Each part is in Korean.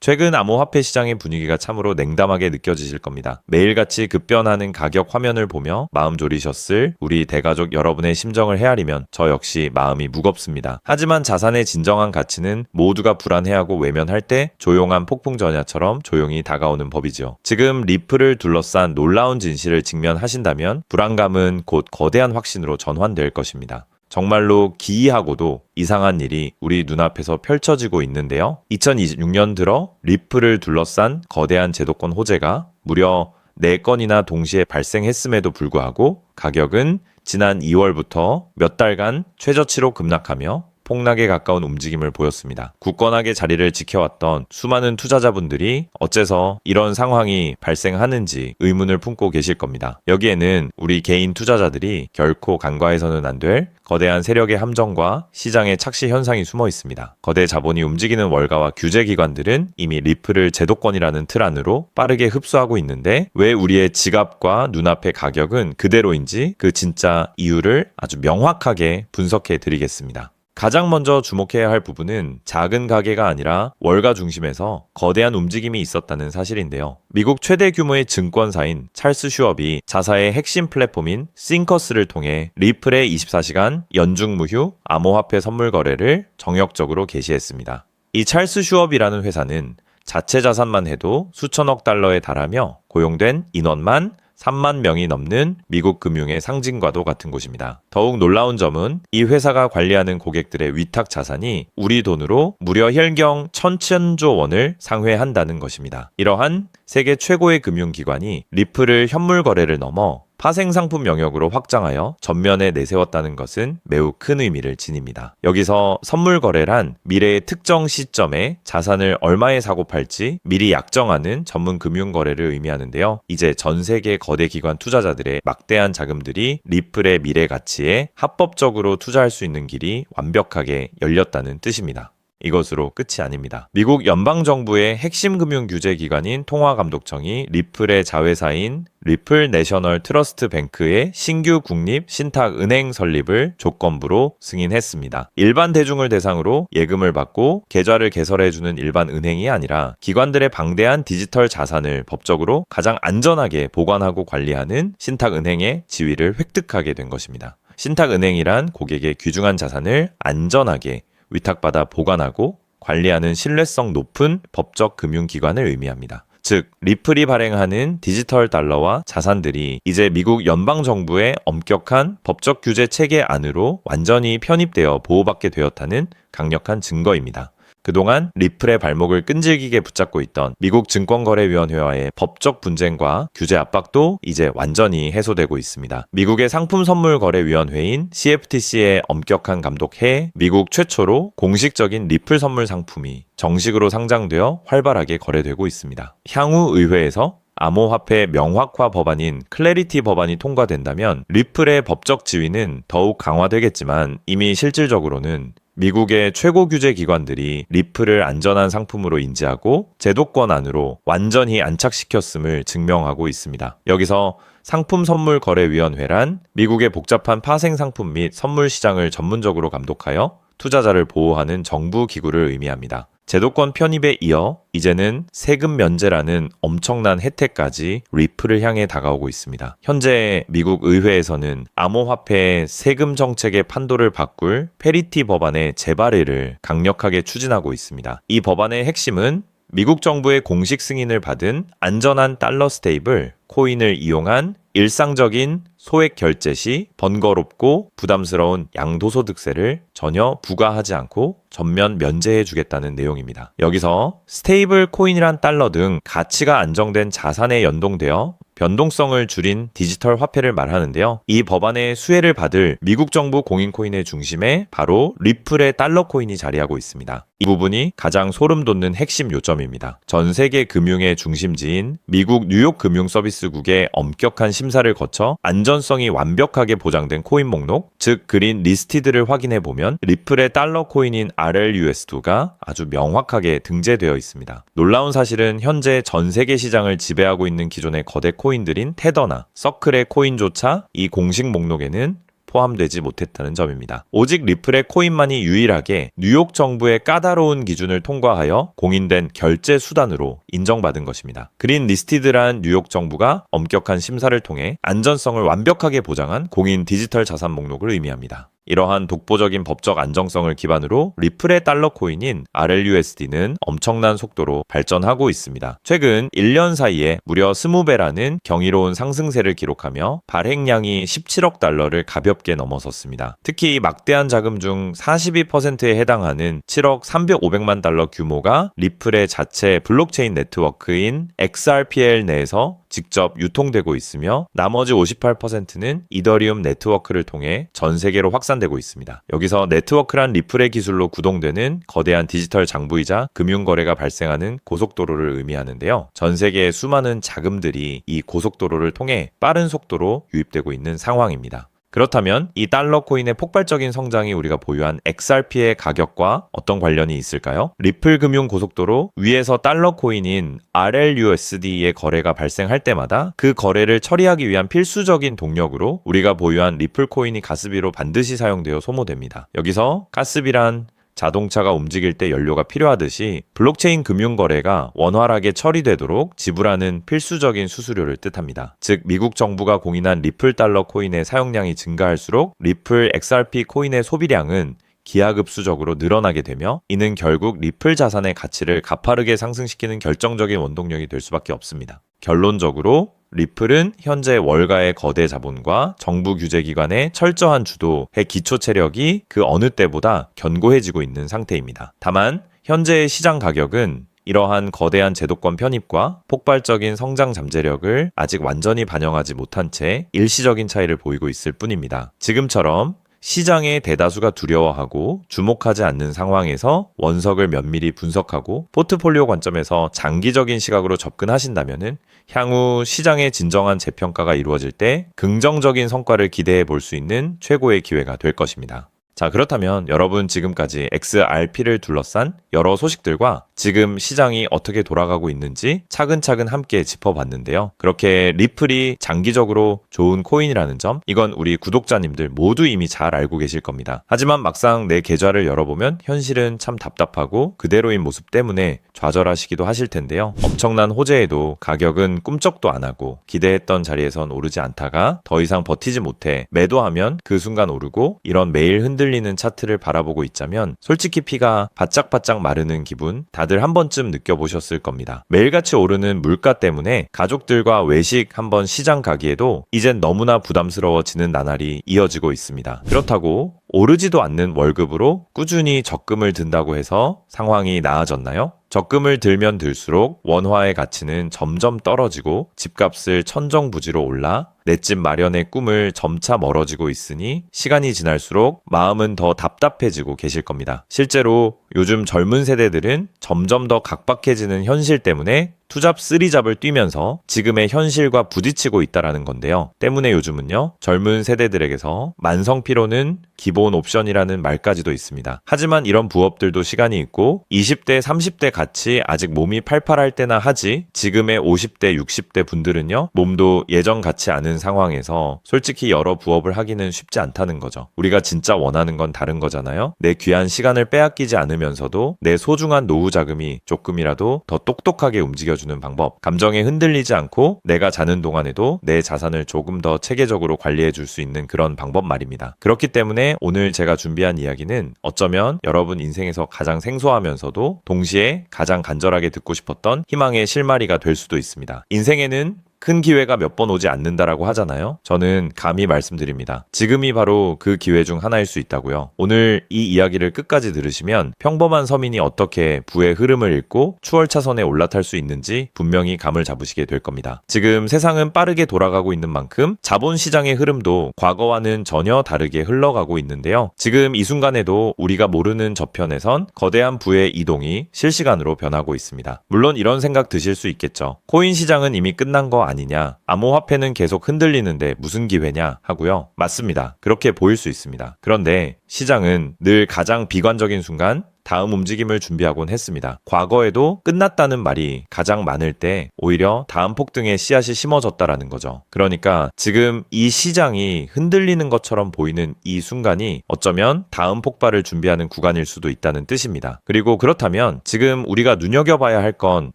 최근 암호화폐 시장의 분위기가 참으로 냉담하게 느껴지실 겁니다. 매일같이 급변하는 가격 화면을 보며 마음 졸이셨을 우리 대가족 여러분의 심정을 헤아리면 저 역시 마음이 무겁습니다. 하지만 자산의 진정한 가치는 모두가 불안해하고 외면할 때 조용한 폭풍 전야처럼 조용히 다가오는 법이죠. 지금 리플을 둘러싼 놀라운 진실을 직면하신다면 불안감은 곧 거대한 확신으로 전환될 것입니다. 정말로 기이하고도 이상한 일이 우리 눈앞에서 펼쳐지고 있는데요. 2026년 들어 리플을 둘러싼 거대한 제도권 호재가 무려 4건이나 동시에 발생했음에도 불구하고 가격은 지난 2월부터 몇 달간 최저치로 급락하며 폭락에 가까운 움직임을 보였습니다. 굳건하게 자리를 지켜왔던 수많은 투자자분들이 어째서 이런 상황이 발생하는지 의문을 품고 계실 겁니다. 여기에는 우리 개인 투자자들이 결코 간과해서는 안 될 거대한 세력의 함정과 시장의 착시 현상이 숨어 있습니다. 거대 자본이 움직이는 월가와 규제기관들은 이미 리플을 제도권이라는 틀 안으로 빠르게 흡수하고 있는데 왜 우리의 지갑과 눈앞의 가격은 그대로인지 그 진짜 이유를 아주 명확하게 분석해 드리겠습니다. 가장 먼저 주목해야 할 부분은 작은 가게가 아니라 월가 중심에서 거대한 움직임이 있었다는 사실인데요. 미국 최대 규모의 증권사인 찰스 슈업이 자사의 핵심 플랫폼인 싱커스를 통해 리플의 24시간 연중무휴 암호화폐 선물 거래를 정역적으로 개시했습니다. 이 찰스 슈업이라는 회사는 자체 자산만 해도 수천억 달러에 달하며 고용된 인원만 3만 명이 넘는 미국 금융의 상징과도 같은 곳입니다. 더욱 놀라운 점은 이 회사가 관리하는 고객들의 위탁 자산이 우리 돈으로 무려 혈경 1,000조 원을 상회한다는 것입니다. 이러한 세계 최고의 금융기관이 리플을 현물 거래를 넘어 파생상품 영역으로 확장하여 전면에 내세웠다는 것은 매우 큰 의미를 지닙니다. 여기서 선물 거래란 미래의 특정 시점에 자산을 얼마에 사고 팔지 미리 약정하는 전문 금융 거래를 의미하는데요. 이제 전 세계 거대 기관 투자자들의 막대한 자금들이 리플의 미래 가치에 합법적으로 투자할 수 있는 길이 완벽하게 열렸다는 뜻입니다. 이것으로 끝이 아닙니다. 미국 연방정부의 핵심 금융규제기관인 통화감독청이 리플의 자회사인 리플 내셔널 트러스트 뱅크의 신규 국립 신탁은행 설립을 조건부로 승인했습니다. 일반 대중을 대상으로 예금을 받고 계좌를 개설해주는 일반 은행이 아니라 기관들의 방대한 디지털 자산을 법적으로 가장 안전하게 보관하고 관리하는 신탁은행의 지위를 획득하게 된 것입니다. 신탁은행이란 고객의 귀중한 자산을 안전하게 위탁받아 보관하고 관리하는 신뢰성 높은 법적 금융기관을 의미합니다. 즉, 리플이 발행하는 디지털 달러와 자산들이 이제 미국 연방정부의 엄격한 법적 규제 체계 안으로 완전히 편입되어 보호받게 되었다는 강력한 증거입니다. 그동안 리플의 발목을 끈질기게 붙잡고 있던 미국 증권거래위원회와의 법적 분쟁과 규제 압박도 이제 완전히 해소되고 있습니다. 미국의 상품선물거래위원회인 CFTC의 엄격한 감독해 미국 최초로 공식적인 리플 선물 상품이 정식으로 상장되어 활발하게 거래되고 있습니다. 향후 의회에서 암호화폐 명확화 법안인 클래리티 법안이 통과된다면 리플의 법적 지위는 더욱 강화되겠지만 이미 실질적으로는 미국의 최고 규제 기관들이 리플을 안전한 상품으로 인지하고 제도권 안으로 완전히 안착시켰음을 증명하고 있습니다. 여기서 상품선물거래위원회란 미국의 복잡한 파생상품 및 선물 시장을 전문적으로 감독하여 투자자를 보호하는 정부 기구를 의미합니다. 제도권 편입에 이어 이제는 세금 면제라는 엄청난 혜택까지 리플을 향해 다가오고 있습니다. 현재 미국 의회에서는 암호화폐 세금 정책의 판도를 바꿀 페리티 법안의 재발의를 강력하게 추진하고 있습니다. 이 법안의 핵심은 미국 정부의 공식 승인을 받은 안전한 달러 스테이블, 코인을 이용한 일상적인 소액 결제 시 번거롭고 부담스러운 양도소득세를 전혀 부과하지 않고 전면 면제해 주겠다는 내용입니다. 여기서 스테이블 코인이란 달러 등 가치가 안정된 자산에 연동되어 변동성을 줄인 디지털 화폐를 말하는데요. 이 법안의 수혜를 받을 미국 정부 공인코인의 중심에 바로 리플의 달러 코인이 자리하고 있습니다. 이 부분이 가장 소름 돋는 핵심 요점입니다. 전 세계 금융의 중심지인 미국 뉴욕 금융서비스국의 엄격한 심사를 거쳐 안전성이 완벽하게 보장된 코인 목록, 즉 그린 리스티드를 확인해 보면 리플의 달러 코인인 RLUSD가 아주 명확하게 등재되어 있습니다. 놀라운 사실은 현재 전 세계 시장을 지배하고 있는 기존의 거대 코인들인 테더나 서클의 코인조차 이 공식 목록에는 포함되지 못했다는 점입니다. 오직 리플의 코인만이 유일하게 뉴욕 정부의 까다로운 기준을 통과하여 공인된 결제 수단으로 인정받은 것입니다. 그린 리스티드란 뉴욕 정부가 엄격한 심사를 통해 안전성을 완벽하게 보장한 공인 디지털 자산 목록을 의미합니다. 이러한 독보적인 법적 안정성을 기반으로 리플의 달러 코인인 RLUSD는 엄청난 속도로 발전하고 있습니다. 최근 1년 사이에 무려 20배라는 경이로운 상승세를 기록하며 발행량이 17억 달러를 가볍게 넘어섰습니다. 특히 막대한 자금 중 42%에 해당하는 7억 3,500만 달러 규모가 리플의 자체 블록체인 네트워크인 XRPL 내에서 직접 유통되고 있으며 나머지 58%는 이더리움 네트워크를 통해 전 세계로 확산되고 있습니다. 여기서 네트워크란 리플의 기술로 구동되는 거대한 디지털 장부이자 금융거래가 발생하는 고속도로를 의미하는데요. 전 세계의 수많은 자금들이 이 고속도로를 통해 빠른 속도로 유입되고 있는 상황입니다. 그렇다면 이 달러 코인의 폭발적인 성장이 우리가 보유한 XRP의 가격과 어떤 관련이 있을까요? 리플 금융 고속도로 위에서 달러 코인인 RLUSD의 거래가 발생할 때마다 그 거래를 처리하기 위한 필수적인 동력으로 우리가 보유한 리플 코인이 가스비로 반드시 사용되어 소모됩니다. 여기서 가스비란 자동차가 움직일 때 연료가 필요하듯이 블록체인 금융거래가 원활하게 처리되도록 지불하는 필수적인 수수료를 뜻합니다. 즉 미국 정부가 공인한 리플 달러 코인의 사용량이 증가할수록 리플 XRP 코인의 소비량은 기하급수적으로 늘어나게 되며 이는 결국 리플 자산의 가치를 가파르게 상승시키는 결정적인 원동력이 될 수밖에 없습니다. 결론적으로 리플은 현재 월가의 거대 자본과 정부 규제기관의 철저한 주도의 기초 체력이 그 어느 때보다 견고해지고 있는 상태입니다. 다만 현재의 시장 가격은 이러한 거대한 제도권 편입과 폭발적인 성장 잠재력을 아직 완전히 반영하지 못한 채 일시적인 차이를 보이고 있을 뿐입니다. 지금처럼 시장의 대다수가 두려워하고 주목하지 않는 상황에서 원석을 면밀히 분석하고 포트폴리오 관점에서 장기적인 시각으로 접근하신다면 향후 시장의 진정한 재평가가 이루어질 때 긍정적인 성과를 기대해 볼 수 있는 최고의 기회가 될 것입니다. 자, 그렇다면 여러분 지금까지 XRP를 둘러싼 여러 소식들과 지금 시장이 어떻게 돌아가고 있는지 차근차근 함께 짚어봤는데요. 그렇게 리플이 장기적으로 좋은 코인이라는 점, 이건 우리 구독자님들 모두 이미 잘 알고 계실 겁니다. 하지만 막상 내 계좌를 열어보면 현실은 참 답답하고 그대로인 모습 때문에 좌절하시기도 하실 텐데요. 엄청난 호재에도 가격은 꿈쩍도 안 하고 기대했던 자리에선 오르지 않다가 더 이상 버티지 못해 매도하면 그 순간 오르고 이런 매일 흔들리는 차트를 바라보고 있자면 솔직히 피가 바짝바짝 마르는 기분 다들 한 번쯤 느껴보셨을 겁니다. 매일같이 오르는 물가 때문에 가족들과 외식 한번 시장 가기에도 이젠 너무나 부담스러워지는 나날이 이어지고 있습니다. 그렇다고 오르지도 않는 월급으로 꾸준히 적금을 든다고 해서 상황이 나아졌나요? 적금을 들면 들수록 원화의 가치는 점점 떨어지고 집값을 천정부지로 올라 내 집 마련의 꿈을 점차 멀어지고 있으니 시간이 지날수록 마음은 더 답답해지고 계실 겁니다. 실제로 요즘 젊은 세대들은 점점 더 각박해지는 현실 때문에 투잡 쓰리잡을 뛰면서 지금의 현실과 부딪히고 있다라는 건데요. 때문에 요즘은요, 젊은 세대들에게서 만성 피로는 기본 옵션이라는 말까지도 있습니다. 하지만 이런 부업들도 시간이 있고 20대, 30대 같이 아직 몸이 팔팔할 때나 하지 지금의 50대, 60대 분들은요, 몸도 예전 같지 않은 상황에서 솔직히 여러 부업을 하기는 쉽지 않다는 거죠. 우리가 진짜 원하는 건 다른 거잖아요. 내 귀한 시간을 빼앗기지 않으면서도 내 소중한 노후 자금이 조금이라도 더 똑똑하게 움직여주는 방법, 감정에 흔들리지 않고 내가 자는 동안에도 내 자산을 조금 더 체계적으로 관리해 줄 수 있는 그런 방법 말입니다. 그렇기 때문에 오늘 제가 준비한 이야기는 어쩌면 여러분 인생에서 가장 생소하면서도 동시에 가장 간절하게 듣고 싶었던 희망의 실마리가 될 수도 있습니다. 인생에는 큰 기회가 몇 번 오지 않는다라고 하잖아요. 저는 감히 말씀드립니다. 지금이 바로 그 기회 중 하나일 수 있다고요. 오늘 이 이야기를 끝까지 들으시면 평범한 서민이 어떻게 부의 흐름을 읽고 추월차선에 올라탈 수 있는지 분명히 감을 잡으시게 될 겁니다. 지금 세상은 빠르게 돌아가고 있는 만큼 자본시장의 흐름도 과거와는 전혀 다르게 흘러가고 있는데요. 지금 이 순간에도 우리가 모르는 저편에선 거대한 부의 이동이 실시간으로 변하고 있습니다. 물론 이런 생각 드실 수 있겠죠. 코인 시장은 이미 끝난 거 아니냐, 암호화폐는 계속 흔들리는데 무슨 기회냐 하고요. 맞습니다. 그렇게 보일 수 있습니다. 그런데 시장은 늘 가장 비관적인 순간 다음 움직임을 준비하곤 했습니다. 과거에도 끝났다는 말이 가장 많을 때 오히려 다음 폭등의 씨앗이 심어졌다라는 거죠. 그러니까 지금 이 시장이 흔들리는 것처럼 보이는 이 순간이 어쩌면 다음 폭발을 준비하는 구간일 수도 있다는 뜻입니다. 그리고 그렇다면 지금 우리가 눈여겨봐야 할 건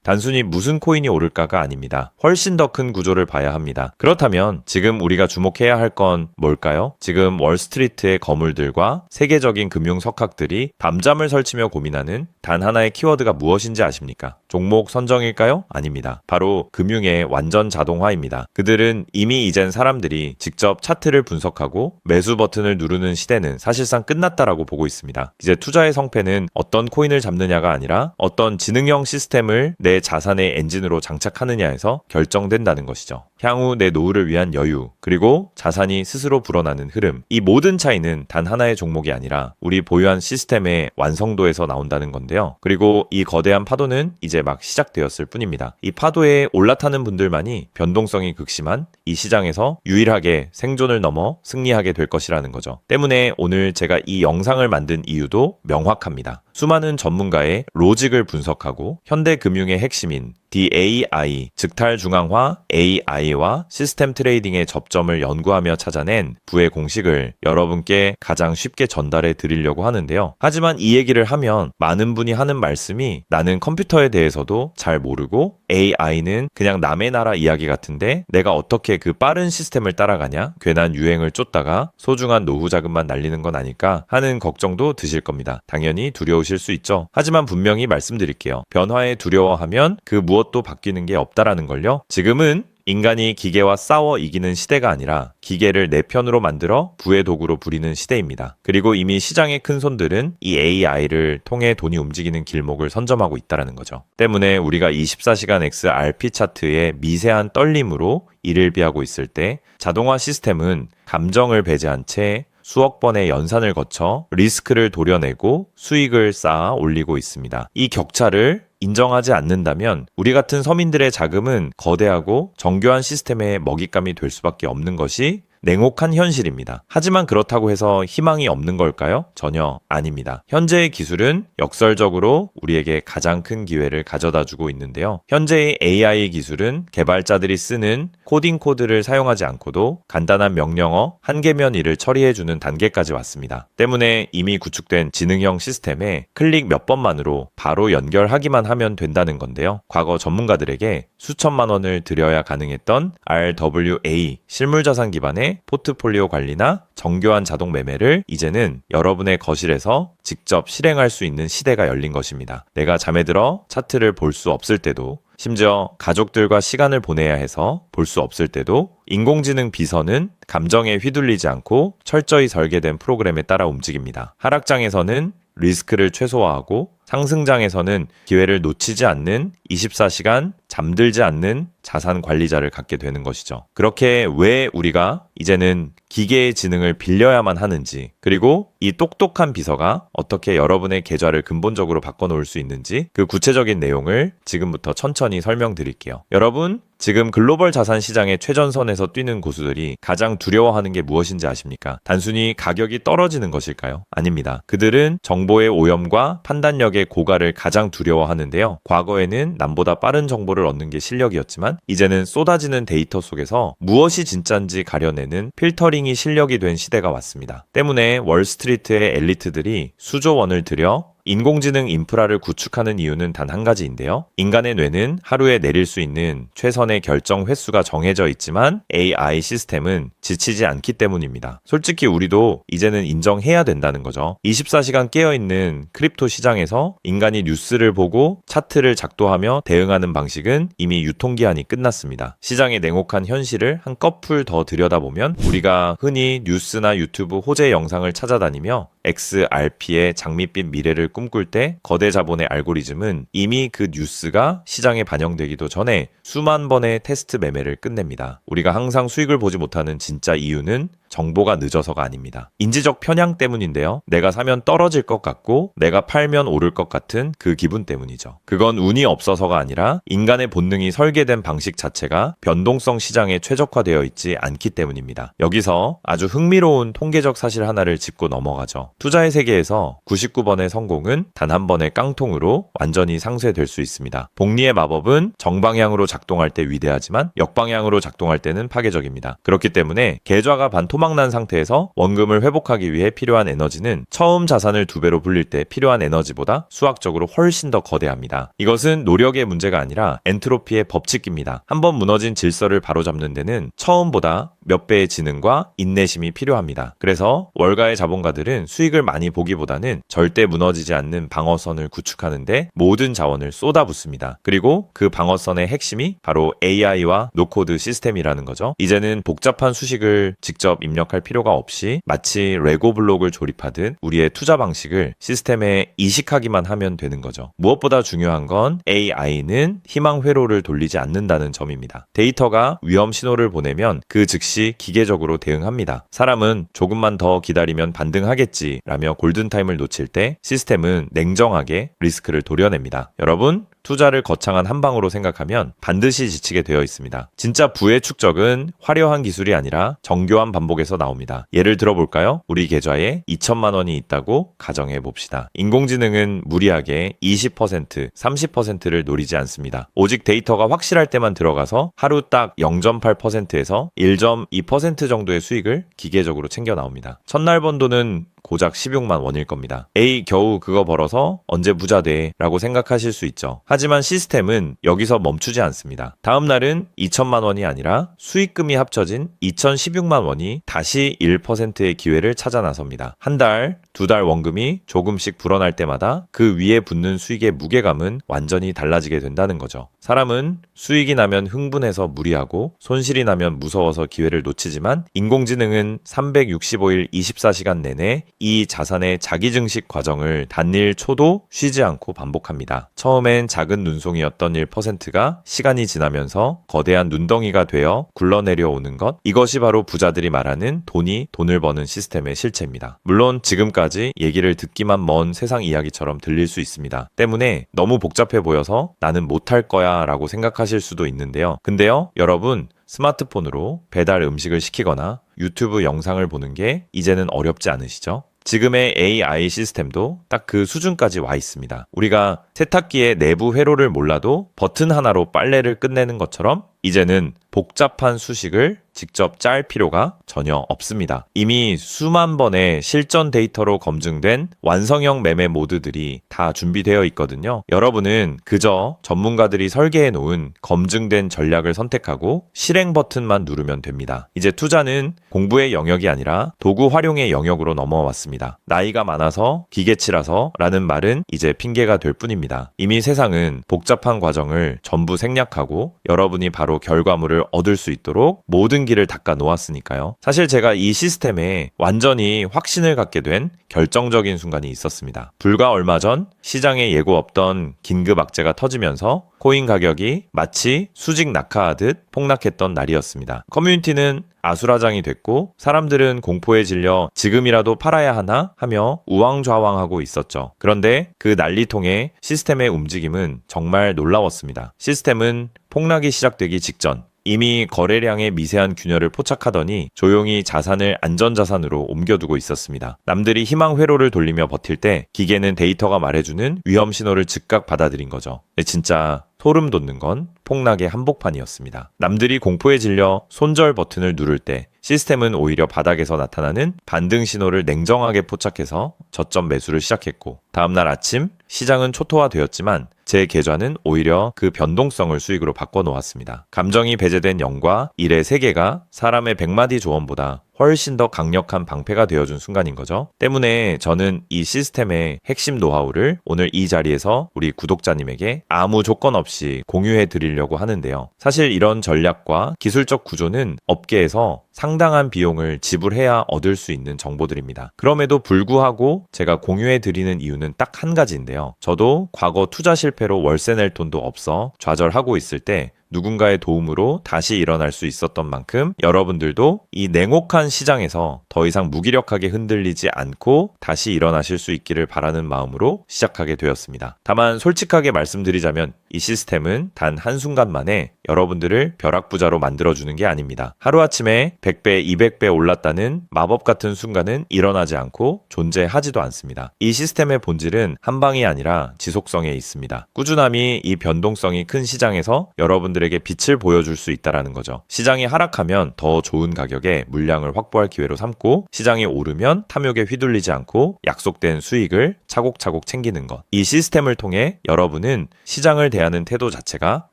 단순히 무슨 코인이 오를까가 아닙니다. 훨씬 더 큰 구조를 봐야 합니다. 그렇다면 지금 우리가 주목해야 할 건 뭘까요? 지금 월스트리트의 거물들과 세계적인 금융 석학들이 밤잠을 설치며 고민하는 단 하나의 키워드가 무엇인지 아십니까? 종목 선정일까요? 아닙니다. 바로 금융의 완전 자동화입니다. 그들은 이미 이젠 사람들이 직접 차트를 분석하고 매수 버튼을 누르는 시대는 사실상 끝났다라고 보고 있습니다. 이제 투자의 성패는 어떤 코인을 잡느냐가 아니라 어떤 지능형 시스템을 내 자산의 엔진으로 장착하느냐에서 결정된다는 것이죠. 향후 내 노후를 위한 여유, 그리고 자산이 스스로 불어나는 흐름, 이 모든 차이는 단 하나의 종목이 아니라 우리 보유한 시스템의 완성도에서 나온다는 건데요. 그리고 이 거대한 파도는 이제 막 시작되었을 뿐입니다. 이 파도에 올라타는 분들만이 변동성이 극심한 이 시장에서 유일하게 생존을 넘어 승리하게 될 것이라는 거죠. 때문에 오늘 제가 이 영상을 만든 이유도 명확합니다. 수많은 전문가의 로직을 분석하고 현대 금융의 핵심인 DAI, 즉탈중앙화 AI와 시스템 트레이딩의 접점을 연구하며 찾아낸 부의 공식을 여러분께 가장 쉽게 전달해 드리려고 하는데요. 하지만 이 얘기를 하면 많은 분이 하는 말씀이 나는 컴퓨터에 대해서도 잘 모르고 AI는 그냥 남의 나라 이야기 같은데 내가 어떻게 그 빠른 시스템을 따라가냐? 괜한 유행을 쫓다가 소중한 노후 자금만 날리는 건 아닐까 하는 걱정도 드실 겁니다. 당연히 두려우실 수 있죠. 하지만 분명히 말씀드릴게요. 변화에 두려워하면 그 무엇도 바뀌는 게 없다라는 걸요. 지금은 인간이 기계와 싸워 이기는 시대가 아니라 기계를 내 편으로 만들어 부의 도구로 부리는 시대입니다. 그리고 이미 시장의 큰 손들은 이 AI를 통해 돈이 움직이는 길목을 선점하고 있다는 거죠. 때문에 우리가 24시간 XRP 차트의 미세한 떨림으로 이를 비하고 있을 때 자동화 시스템은 감정을 배제한 채 수억 번의 연산을 거쳐 리스크를 도려내고 수익을 쌓아 올리고 있습니다. 이 격차를 인정하지 않는다면 우리 같은 서민들의 자금은 거대하고 정교한 시스템의 먹잇감이 될 수밖에 없는 것이 냉혹한 현실입니다. 하지만 그렇다고 해서 희망이 없는 걸까요? 전혀 아닙니다. 현재의 기술은 역설적으로 우리에게 가장 큰 기회를 가져다주고 있는데요. 현재의 AI 기술은 개발자들이 쓰는 코딩 코드를 사용하지 않고도 간단한 명령어 한 개면 일을 처리해주는 단계까지 왔습니다. 때문에 이미 구축된 지능형 시스템에 클릭 몇 번만으로 바로 연결하기만 하면 된다는 건데요. 과거 전문가들에게 수천만 원을 들여야 가능했던 RWA 실물자산 기반의 포트폴리오 관리나 정교한 자동 매매를 이제는 여러분의 거실에서 직접 실행할 수 있는 시대가 열린 것입니다. 내가 잠에 들어 차트를 볼 수 없을 때도, 심지어 가족들과 시간을 보내야 해서 볼 수 없을 때도 인공지능 비서는 감정에 휘둘리지 않고 철저히 설계된 프로그램에 따라 움직입니다. 하락장에서는 리스크를 최소화하고 상승장에서는 기회를 놓치지 않는 24시간 잠들지 않는 자산 관리자를 갖게 되는 것이죠. 그렇게 왜 우리가 이제는 기계의 지능을 빌려야만 하는지, 그리고 이 똑똑한 비서가 어떻게 여러분의 계좌를 근본적으로 바꿔놓을 수 있는지 그 구체적인 내용을 지금부터 천천히 설명드릴게요. 여러분, 지금 글로벌 자산 시장의 최전선에서 뛰는 고수들이 가장 두려워하는 게 무엇인지 아십니까? 단순히 가격이 떨어지는 것일까요? 아닙니다. 그들은 정보의 오염과 판단력의 고갈을 가장 두려워하는데요. 과거에는 남보다 빠른 정보를 얻는 게 실력이었지만 이제는 쏟아지는 데이터 속에서 무엇이 진짜인지 가려내는 필터링이 실력이 된 시대가 왔습니다. 때문에 월스트리트의 엘리트들이 수조 원을 들여 인공지능 인프라를 구축하는 이유는 단 한 가지인데요. 인간의 뇌는 하루에 내릴 수 있는 최선의 결정 횟수가 정해져 있지만 AI 시스템은 지치지 않기 때문입니다. 솔직히 우리도 이제는 인정해야 된다는 거죠. 24시간 깨어있는 크립토 시장에서 인간이 뉴스를 보고 차트를 작도하며 대응하는 방식은 이미 유통기한이 끝났습니다. 시장의 냉혹한 현실을 한꺼풀 더 들여다보면 우리가 흔히 뉴스나 유튜브 호재 영상을 찾아다니며 XRP의 장밋빛 미래를 꿈꿀 때 거대 자본의 알고리즘은 이미 그 뉴스가 시장에 반영되기도 전에 수만 번의 테스트 매매를 끝냅니다. 우리가 항상 수익을 보지 못하는 진짜 이유는 정보가 늦어서가 아닙니다. 인지적 편향 때문인데요. 내가 사면 떨어질 것 같고 내가 팔면 오를 것 같은 그 기분 때문이죠. 그건 운이 없어서가 아니라 인간의 본능이 설계된 방식 자체가 변동성 시장에 최적화되어 있지 않기 때문입니다. 여기서 아주 흥미로운 통계적 사실 하나를 짚고 넘어가죠. 투자의 세계에서 99번의 성공은 단 한 번의 깡통으로 완전히 상쇄될 수 있습니다. 복리의 마법은 정방향으로 작동할 때 위대하지만 역방향으로 작동할 때는 파괴적입니다. 그렇기 때문에 계좌가 반토막난 상태에서 원금을 회복하기 위해 필요한 에너지는 처음 자산을 2배로 불릴 때 필요한 에너지보다 수학적으로 훨씬 더 거대합니다. 이것은 노력의 문제가 아니라 엔트로피의 법칙입니다. 한번 무너진 질서를 바로잡는 데는 처음보다 몇 배의 지능과 인내심이 필요합니다. 그래서 월가의 자본가들은 수익을 많이 보기보다는 절대 무너지지 않는 방어선을 구축하는데 모든 자원을 쏟아붓습니다. 그리고 그 방어선의 핵심이 바로 AI와 노코드 시스템이라는 거죠. 이제는 복잡한 수식을 직접 입력할 필요가 없이 마치 레고 블록을 조립하듯 우리의 투자 방식을 시스템에 이식하기만 하면 되는 거죠. 무엇보다 중요한 건 AI는 희망 회로를 돌리지 않는다는 점입니다. 데이터가 위험 신호를 보내면 그 즉시 기계적으로 대응합니다. 사람은 조금만 더 기다리면 반등하겠지 라며 골든타임을 놓칠 때 시스템은 냉정하게 리스크를 도려냅니다. 여러분, 투자를 거창한 한 방으로 생각하면 반드시 지치게 되어 있습니다. 진짜 부의 축적은 화려한 기술이 아니라 정교한 반복에서 나옵니다. 예를 들어볼까요? 우리 계좌에 2천만 원이 있다고 가정해 봅시다. 인공지능은 무리하게 20%, 30%를 노리지 않습니다. 오직 데이터가 확실할 때만 들어가서 하루 딱 0.8%에서 1.2% 정도의 수익을 기계적으로 챙겨 나옵니다. 첫날 번 돈은 고작 16만 원일 겁니다. 에이, 겨우 그거 벌어서 언제 부자 돼? 라고 생각하실 수 있죠. 하지만 시스템은 여기서 멈추지 않습니다. 다음 날은 2천만 원이 아니라 수익금이 합쳐진 2,016만 원이 다시 1%의 기회를 찾아 나섭니다. 한 달, 2달 원금이 조금씩 불어날 때마다 그 위에 붙는 수익의 무게감은 완전히 달라지게 된다는 거죠. 사람은 수익이 나면 흥분해서 무리하고 손실이 나면 무서워서 기회를 놓치지만 인공지능은 365일 24시간 내내 이 자산의 자기 증식 과정을 단일 초도 쉬지 않고 반복합니다. 처음엔 작은 눈송이였던 1%가 시간이 지나면서 거대한 눈덩이가 되어 굴러내려오는 것, 이것이 바로 부자들이 말하는 돈이 돈을 버는 시스템의 실체입니다. 물론 지금까지 얘기를 듣기만 먼 세상 이야기처럼 들릴 수 있습니다. 때문에 너무 복잡해 보여서 나는 못할 거야 라고 생각하실 수도 있는데요. 근데요, 여러분, 스마트폰으로 배달 음식을 시키거나 유튜브 영상을 보는 게 이제는 어렵지 않으시죠? 지금의 AI 시스템도 딱 그 수준까지 와 있습니다. 우리가 세탁기의 내부 회로를 몰라도 버튼 하나로 빨래를 끝내는 것처럼 이제는 복잡한 수식을 직접 짤 필요가 전혀 없습니다. 이미 수만 번의 실전 데이터로 검증된 완성형 매매 모드들이 다 준비되어 있거든요. 여러분은 그저 전문가들이 설계해 놓은 검증된 전략을 선택하고 실행 버튼만 누르면 됩니다. 이제 투자는 공부의 영역이 아니라 도구 활용의 영역으로 넘어왔습니다. 나이가 많아서 기계치라서 라는 말은 이제 핑계가 될 뿐입니다. 이미 세상은 복잡한 과정을 전부 생략하고 여러분이 바로 결과물을 얻을 수 있도록 모든 길을 닦아 놓았으니까요. 사실 제가 이 시스템에 완전히 확신을 갖게 된 결정적인 순간이 있었습니다. 불과 얼마 전 시장에 예고 없던 긴급 악재가 터지면서 코인 가격이 마치 수직 낙하하듯 폭락했던 날이었습니다. 커뮤니티는 아수라장이 됐고 사람들은 공포에 질려 지금이라도 팔아야 하나 하며 우왕좌왕하고 있었죠. 그런데 그 난리통의 시스템의 움직임은 정말 놀라웠습니다. 시스템은 폭락이 시작되기 직전 이미 거래량의 미세한 균열을 포착하더니 조용히 자산을 안전자산으로 옮겨두고 있었습니다. 남들이 희망 회로를 돌리며 버틸 때 기계는 데이터가 말해주는 위험 신호를 즉각 받아들인 거죠. 진짜 소름 돋는 건 폭락의 한복판이었습니다. 남들이 공포에 질려 손절 버튼을 누를 때 시스템은 오히려 바닥에서 나타나는 반등 신호를 냉정하게 포착해서 저점 매수를 시작했고 다음날 아침 시장은 초토화되었지만 제 계좌는 오히려 그 변동성을 수익으로 바꿔놓았습니다. 감정이 배제된 0과 1의 세계가 사람의 100마디 조언보다 훨씬 더 강력한 방패가 되어준 순간인 거죠. 때문에 저는 이 시스템의 핵심 노하우를 오늘 이 자리에서 우리 구독자님에게 아무 조건 없이 공유해 드리려고 하는데요. 사실 이런 전략과 기술적 구조는 업계에서 상당한 비용을 지불해야 얻을 수 있는 정보들입니다. 그럼에도 불구하고 제가 공유해 드리는 이유는 딱 한 가지인데요. 저도 과거 투자 실패로 월세 낼 돈도 없어 좌절하고 있을 때 누군가의 도움으로 다시 일어날 수 있었던 만큼 여러분들도 이 냉혹한 시장에서 더 이상 무기력하게 흔들리지 않고 다시 일어나실 수 있기를 바라는 마음으로 시작하게 되었습니다. 다만 솔직하게 말씀드리자면 이 시스템은 단 한순간 만에 여러분들을 벼락부자로 만들어주는 게 아닙니다. 하루아침에 100배, 200배 올랐다는 마법 같은 순간은 일어나지 않고 존재하지도 않습니다. 이 시스템의 본질은 한 방이 아니라 지속성에 있습니다. 꾸준함이 이 변동성이 큰 시장에서 여러분들에게 빛을 보여줄 수 있다는 거죠. 시장이 하락하면 더 좋은 가격에 물량을 확보할 기회로 삼고 시장이 오르면 탐욕에 휘둘리지 않고 약속된 수익을 차곡차곡 챙기는 것. 이 시스템을 통해 여러분은 시장을 대하는 태도 자체가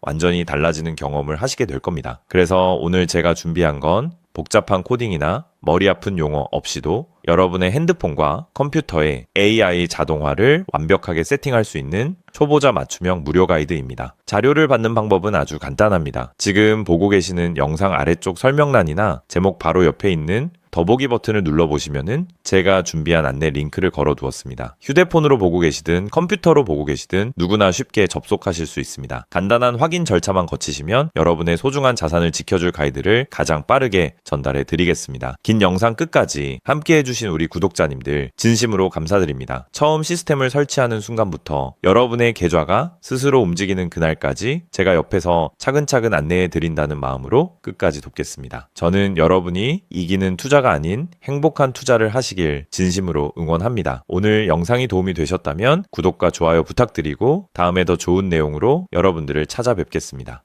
완전히 달라지는 경험을 하시게 될 겁니다. 그래서 오늘 제가 준비한 건 복잡한 코딩이나 머리 아픈 용어 없이도 여러분의 핸드폰과 컴퓨터에 AI 자동화를 완벽하게 세팅할 수 있는 초보자 맞춤형 무료 가이드입니다. 자료를 받는 방법은 아주 간단합니다. 지금 보고 계시는 영상 아래쪽 설명란이나 제목 바로 옆에 있는 더보기 버튼을 눌러보시면은 제가 준비한 안내 링크를 걸어두었습니다. 휴대폰으로 보고 계시든 컴퓨터로 보고 계시든 누구나 쉽게 접속하실 수 있습니다. 간단한 확인 절차만 거치시면 여러분의 소중한 자산을 지켜줄 가이드를 가장 빠르게 전달해 드리겠습니다. 긴 영상 끝까지 함께 해주신 우리 구독자님들 진심으로 감사드립니다. 처음 시스템을 설치하는 순간부터 여러분의 계좌가 스스로 움직이는 그날까지 제가 옆에서 차근차근 안내해 드린다는 마음으로 끝까지 돕겠습니다. 저는 여러분이 이기는 투자가 아닌 행복한 투자를 하시길 진심으로 응원합니다. 오늘 영상이 도움이 되셨다면 구독과 좋아요 부탁드리고 다음에 더 좋은 내용으로 여러분들을 찾아뵙겠습니다.